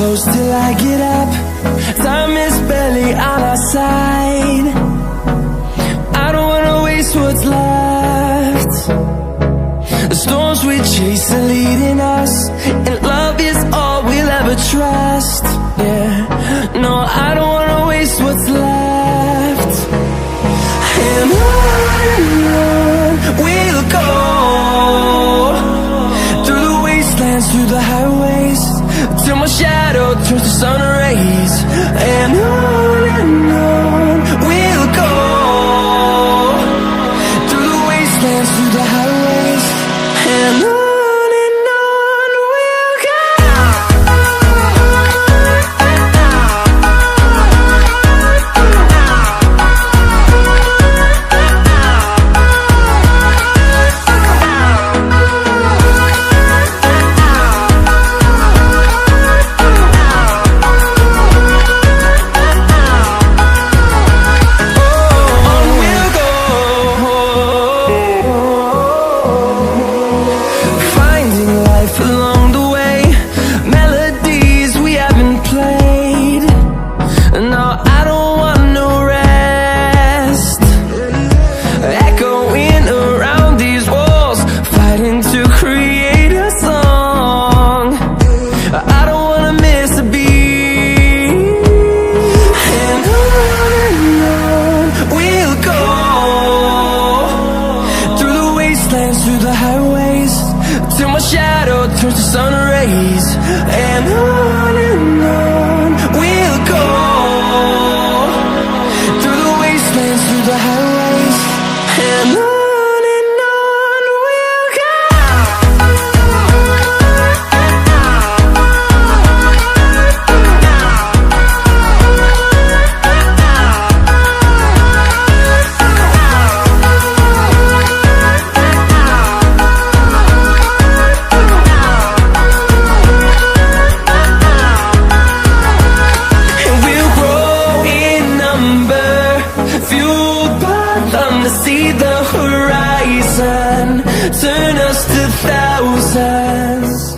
close till I get up. Time is barely on our side. I don't wanna waste what's left. The storms we chase are leading us, and love is all we'll ever trust. Yeah, no, I don't wanna waste what's left. And on we'll go, through the wastelands, through the highways, till my shadow turns to sun rays. And on we'll go, through the wastelands, through the highways, and on we'll go. Through the highways, till my shadow turns to sun rays. And on we'll go, through the wastelands, through the highways, and on we'll go. See the horizon, turn us to thousands.